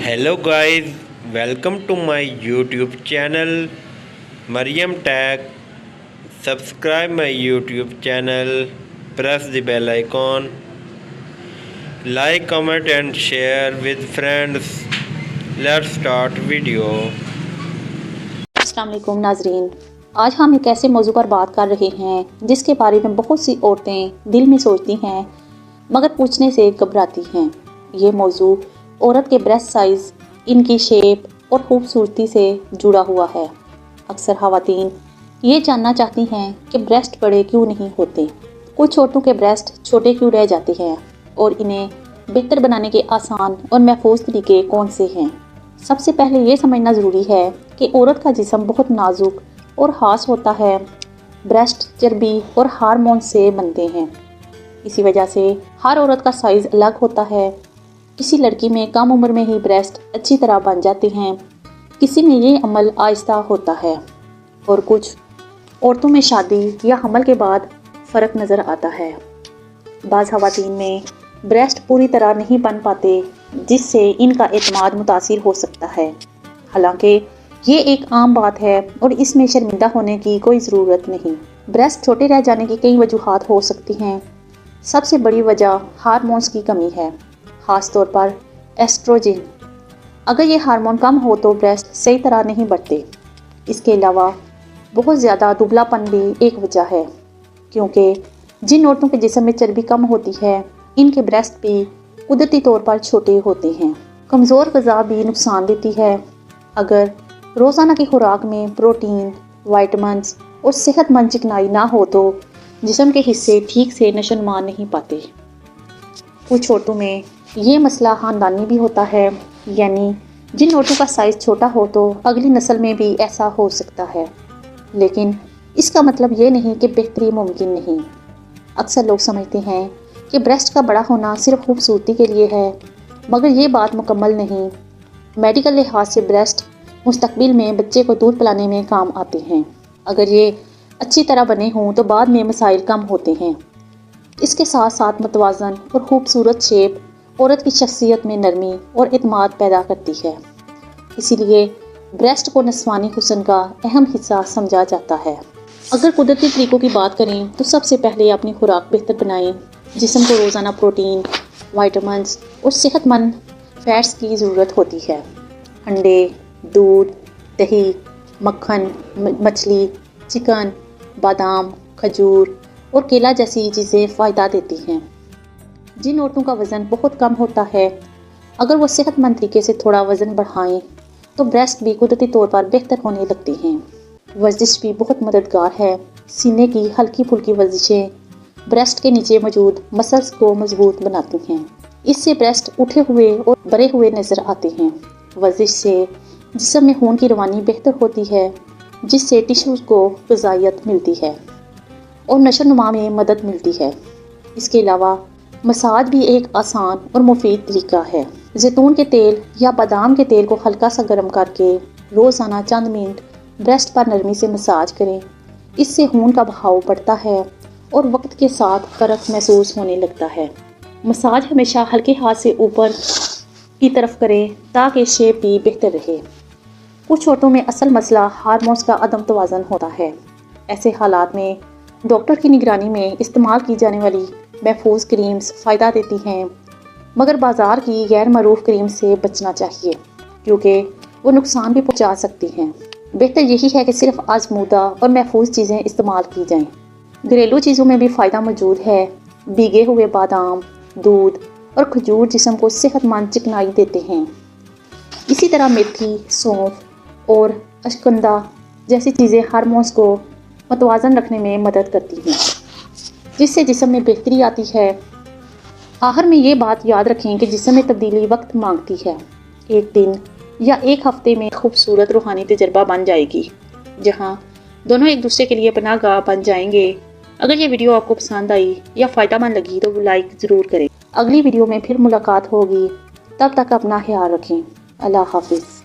Hello guys, welcome to my YouTube channel Mariam Tech. Subscribe my YouTube channel, press the bell icon, like, comment and share with friends. Let's start video. السلام علیکم ناظرین، آج ہم ایک ایسے موضوع پر بات کر رہے ہیں جس کے بارے میں بہت سی عورتیں دل میں سوچتی ہیں مگر پوچھنے سے گھبراتی ہیں۔ یہ موضوع عورت کے بریسٹ سائز، ان کی شیپ اور خوبصورتی سے جڑا ہوا ہے۔ اکثر خواتین یہ جاننا چاہتی ہیں کہ بریسٹ بڑے کیوں نہیں ہوتے، کچھ عورتوں کے بریسٹ چھوٹے کیوں رہ جاتے ہیں اور انہیں بہتر بنانے کے آسان اور محفوظ طریقے کون سے ہیں۔ سب سے پہلے یہ سمجھنا ضروری ہے کہ عورت کا جسم بہت نازک اور خاص ہوتا ہے۔ بریسٹ چربی اور ہارمون سے بنتے ہیں، اسی وجہ سے ہر عورت کا سائز الگ ہوتا ہے۔ کسی لڑکی میں کم عمر میں ہی بریسٹ اچھی طرح بن جاتے ہیں، کسی میں یہ عمل آہستہ ہوتا ہے اور کچھ عورتوں میں شادی یا حمل کے بعد فرق نظر آتا ہے۔ بعض خواتین میں بریسٹ پوری طرح نہیں بن پاتے جس سے ان کا اعتماد متاثر ہو سکتا ہے۔ حالانکہ یہ ایک عام بات ہے اور اس میں شرمندہ ہونے کی کوئی ضرورت نہیں۔ بریسٹ چھوٹے رہ جانے کی کئی وجوہات ہو سکتی ہیں۔ سب سے بڑی وجہ ہارمونز کی کمی ہے، خاص طور پر ایسٹروجن۔ اگر یہ ہارمون کم ہو تو بریسٹ صحیح طرح نہیں بڑھتے۔ اس کے علاوہ بہت زیادہ دبلا پن بھی ایک وجہ ہے، کیونکہ جن عورتوں کے جسم میں چربی کم ہوتی ہے ان کے بریسٹ بھی قدرتی طور پر چھوٹے ہوتے ہیں۔ کمزور غذا بھی نقصان دیتی ہے۔ اگر روزانہ کی خوراک میں پروٹین، وائٹامنز اور صحت مند چکنائی نہ ہو تو جسم کے حصے ٹھیک سے نشوونما نہیں پاتے۔ کچھ عورتوں میں یہ مسئلہ خاندانی بھی ہوتا ہے، یعنی جن عورتوں کا سائز چھوٹا ہو تو اگلی نسل میں بھی ایسا ہو سکتا ہے، لیکن اس کا مطلب یہ نہیں کہ بہتری ممکن نہیں۔ اکثر لوگ سمجھتے ہیں کہ بریسٹ کا بڑا ہونا صرف خوبصورتی کے لیے ہے، مگر یہ بات مکمل نہیں۔ میڈیکل لحاظ سے بریسٹ مستقبل میں بچے کو دودھ پلانے میں کام آتے ہیں۔ اگر یہ اچھی طرح بنے ہوں تو بعد میں مسائل کم ہوتے ہیں۔ اس کے ساتھ ساتھ متوازن اور خوبصورت شیپ عورت کی شخصیت میں نرمی اور اعتماد پیدا کرتی ہے۔ اسی لیے بریسٹ کو نسوانی حسن کا اہم حصہ سمجھا جاتا ہے۔ اگر قدرتی طریقوں کی بات کریں تو سب سے پہلے اپنی خوراک بہتر بنائیں۔ جسم کو روزانہ پروٹین، وائٹامنز اور صحت مند فیٹس کی ضرورت ہوتی ہے۔ انڈے، دودھ، دہی، مکھن، مچھلی، چکن، بادام، کھجور اور کیلا جیسی چیزیں فائدہ دیتی ہیں۔ جن عورتوں کا وزن بہت کم ہوتا ہے، اگر وہ صحت مند طریقے سے تھوڑا وزن بڑھائیں تو بریسٹ بھی قدرتی طور پر بہتر ہونے لگتے ہیں۔ ورزش بھی بہت مددگار ہے۔ سینے کی ہلکی پھلکی ورزشیں بریسٹ کے نیچے موجود مسلز کو مضبوط بناتی ہیں۔ اس سے بریسٹ اٹھے ہوئے اور بھرے ہوئے نظر آتے ہیں۔ ورزش سے جسم میں خون کی روانی بہتر ہوتی ہے، جس سے ٹشوز کو غذائیت ملتی ہے اور نشو و نما میں مدد ملتی ہے۔ اس کے علاوہ مساج بھی ایک آسان اور مفید طریقہ ہے۔ زیتون کے تیل یا بادام کے تیل کو ہلکا سا گرم کر کے روزانہ چند منٹ بریسٹ پر نرمی سے مساج کریں۔ اس سے خون کا بہاؤ بڑھتا ہے اور وقت کے ساتھ فرق محسوس ہونے لگتا ہے۔ مساج ہمیشہ ہلکے ہاتھ سے اوپر کی طرف کریں تاکہ شیپ بھی بہتر رہے۔ کچھ عورتوں میں اصل مسئلہ ہارمونز کا عدم توازن ہوتا ہے۔ ایسے حالات میں ڈاکٹر کی نگرانی میں استعمال کی جانے والی محفوظ کریمز فائدہ دیتی ہیں، مگر بازار کی غیر معروف کریم سے بچنا چاہیے کیونکہ وہ نقصان بھی پہنچا سکتی ہیں۔ بہتر یہی ہے کہ صرف آزمودہ اور محفوظ چیزیں استعمال کی جائیں۔ گھریلو چیزوں میں بھی فائدہ موجود ہے۔ بھیگے ہوئے بادام، دودھ اور کھجور جسم کو صحت مند چکنائی دیتے ہیں۔ اسی طرح میتھی، سونف اور اشکندہ جیسی چیزیں ہارمونز کو متوازن رکھنے میں مدد کرتی ہیں، جس سے جسم میں بہتری آتی ہے۔ آخر میں یہ بات یاد رکھیں کہ جسم میں تبدیلی وقت مانگتی ہے۔ ایک دن یا ایک ہفتے میں خوبصورت روحانی تجربہ بن جائے گی، جہاں دونوں ایک دوسرے کے لیے پناہ گاہ بن جائیں گے۔ اگر یہ ویڈیو آپ کو پسند آئی یا فائدہ مند لگی تو لائک ضرور کریں۔ اگلی ویڈیو میں پھر ملاقات ہوگی، تب تک اپنا خیال رکھیں۔ اللہ حافظ۔